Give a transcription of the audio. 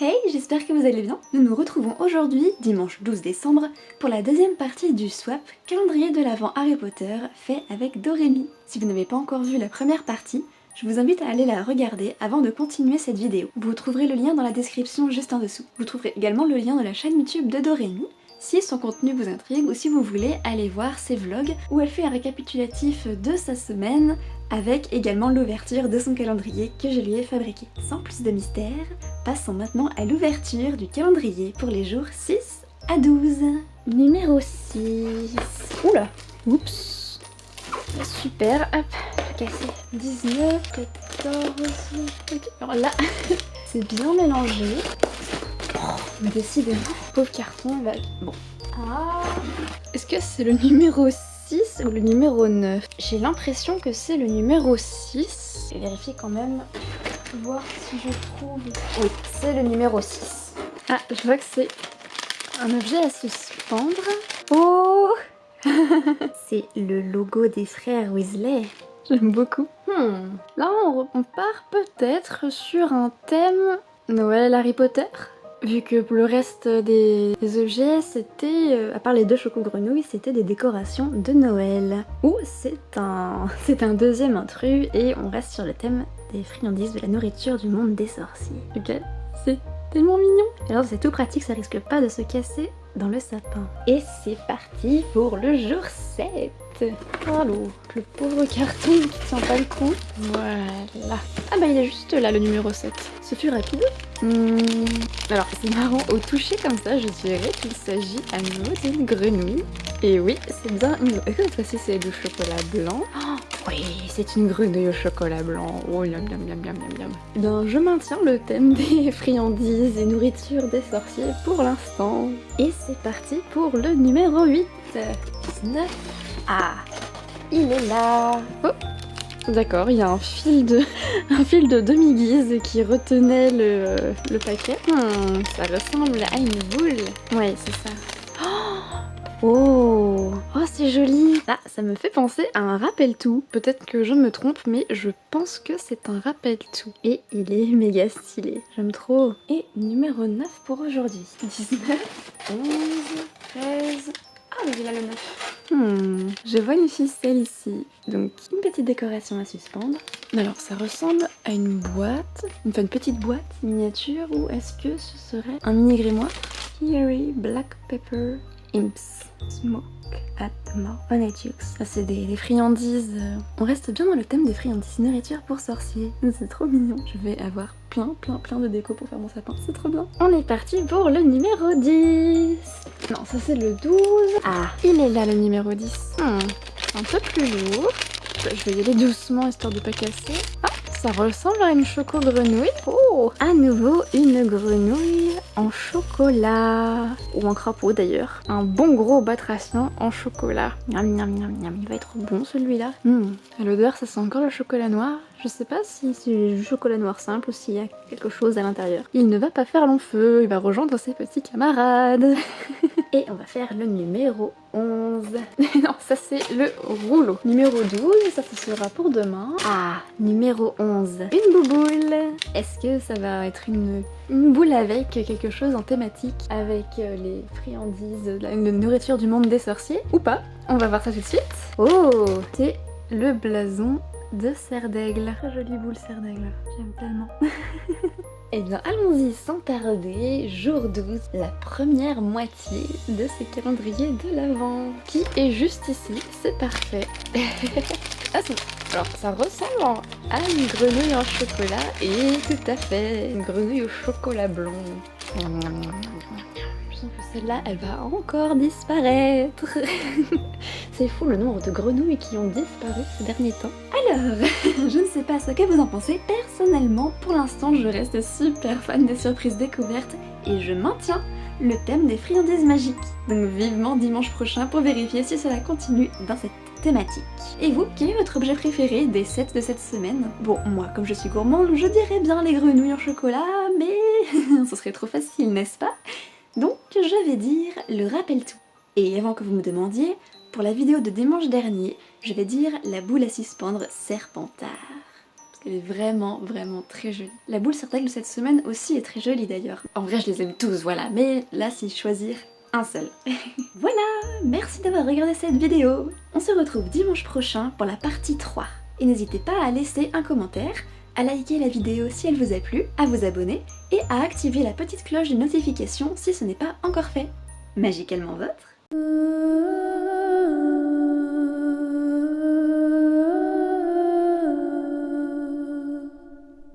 Hey, j'espère que vous allez bien. Nous nous retrouvons aujourd'hui, dimanche 12 décembre, pour la deuxième partie du swap calendrier de l'Avent Harry Potter fait avec Dorémy. Si vous n'avez pas encore vu la première partie, je vous invite à aller la regarder avant de continuer cette vidéo. Vous trouverez le lien dans la description juste en dessous. Vous trouverez également le lien de la chaîne YouTube de Dorémy, si son contenu vous intrigue ou si vous voulez aller voir ses vlogs où elle fait un récapitulatif de sa semaine avec également l'ouverture de son calendrier que je lui ai fabriqué. Sans plus de mystère, passons maintenant à l'ouverture du calendrier pour les jours 6 à 12. Numéro 6. Oula, oups. Super, hop, j'ai cassé. 19, 14, ok. Alors là, c'est bien mélangé. Mais décidément, pauvre carton, là. Bon. Ah. Est-ce que c'est le numéro 6 ou le numéro 9? J'ai l'impression que c'est le numéro 6. Je vais vérifier quand même, voir si je trouve... Oui, c'est le numéro 6. Ah, je vois que c'est un objet à suspendre. Oh. C'est le logo des frères Weasley. J'aime beaucoup. Là, on part peut-être sur un thème Noël Harry Potter. Vu que pour le reste des objets, c'était, à part les deux chocos-grenouilles, c'était des décorations de Noël. Ou c'est un deuxième intrus et on reste sur le thème des friandises, de la nourriture du monde des sorciers. Ok, c'est tellement mignon. Et alors c'est tout pratique, ça risque pas de se casser dans le sapin. Et c'est parti pour le jour 7. Allô, le pauvre carton qui tient pas le coup. Voilà. Ah bah il est juste là le numéro 7. Ce fut rapide. Alors c'est marrant, au toucher comme ça, je dirais qu'il s'agit à nouveau d'une grenouille. Et oui, c'est bien une... Cette fois-ci c'est du chocolat blanc. Oh, oui, c'est une grenouille au chocolat blanc. Oh, yam yam yam yam yam yam. Ben, je maintiens le thème des friandises et nourriture des sorciers pour l'instant. Et c'est parti pour le numéro 8. 19. Ah, il est là. Oh, d'accord, il y a un fil de demi-guise qui retenait le paquet. Ça ressemble à une boule. Ouais, c'est ça. Oh, c'est joli. Ah, ça me fait penser à un rappel-tout. Peut-être que je me trompe, mais je pense que c'est un rappel-tout. Et il est méga stylé. J'aime trop. Et numéro 9 pour aujourd'hui. 19, 11, 13... Ah, mais il a le 9. Je vois une ficelle ici. Donc, une petite décoration à suspendre. Alors, ça ressemble à une boîte. Enfin, une petite boîte miniature. Ou est-ce que ce serait un mini grimoire? Fiery Black Pepper Imps. Smoke at the mouth. Honeydews. Ça, c'est des friandises. On reste bien dans le thème des friandises nourriture pour sorciers. C'est trop mignon. Je vais avoir plein de déco pour faire mon sapin. C'est trop bien. On est parti pour le numéro 10. Non, ça c'est le 12. Ah, il est là le numéro 10. Un peu plus lourd. Je vais y aller doucement histoire de pas casser. Ah, ça ressemble à une choco-grenouille. Oh, à nouveau une grenouille en chocolat. Ou en crapaud d'ailleurs. Un bon gros batracien en chocolat. Miam, miam, miam, miam. Il va être bon celui-là. À l'odeur, ça sent encore le chocolat noir. Je sais pas si c'est du chocolat noir simple ou s'il y a quelque chose à l'intérieur. Il ne va pas faire long feu, il va rejoindre ses petits camarades. Et on va faire le numéro 11. Non, ça c'est le rouleau. Numéro 12, ça ce sera pour demain. Ah, numéro 11. Une bouboule. Est-ce que ça va être une boule avec quelque chose en thématique, avec les friandises, la nourriture du monde des sorciers ou pas? On va voir ça tout de suite. Oh, c'est le blason de Serre d'Aigle. Très jolie boule Serre d'Aigle, j'aime tellement. Et bien allons-y sans tarder, jour 12, la première moitié de ce calendrier de l'Avent, qui est juste ici, c'est parfait. Ah, alors ça ressemble à une grenouille en chocolat, et tout à fait, une grenouille au chocolat blanc. Je sens que celle-là, elle va encore disparaître. C'est fou le nombre de grenouilles qui ont disparu ces derniers temps. Alors, je ne sais pas ce que vous en pensez. Personnellement, pour l'instant, je reste super fan des surprises découvertes et je maintiens le thème des friandises magiques. Donc vivement dimanche prochain pour vérifier si cela continue dans cette thématique. Et vous, quel est votre objet préféré des 7 de cette semaine? Bon, moi, comme je suis gourmande, je dirais bien les grenouilles en chocolat, mais ce serait trop facile, n'est-ce pas? Donc, je vais dire le rappel-tout. Et avant que vous me demandiez, pour la vidéo de dimanche dernier, je vais dire la boule à suspendre Serpentard. Parce Elle est vraiment très jolie. La boule Sertag de cette semaine aussi est très jolie d'ailleurs. En vrai je les aime tous, voilà, mais là c'est choisir un seul. Voilà, merci d'avoir regardé cette vidéo. On se retrouve dimanche prochain pour la partie 3. Et n'hésitez pas à laisser un commentaire, à liker la vidéo si elle vous a plu, à vous abonner et à activer la petite cloche de notification si ce n'est pas encore fait. Magicalement votre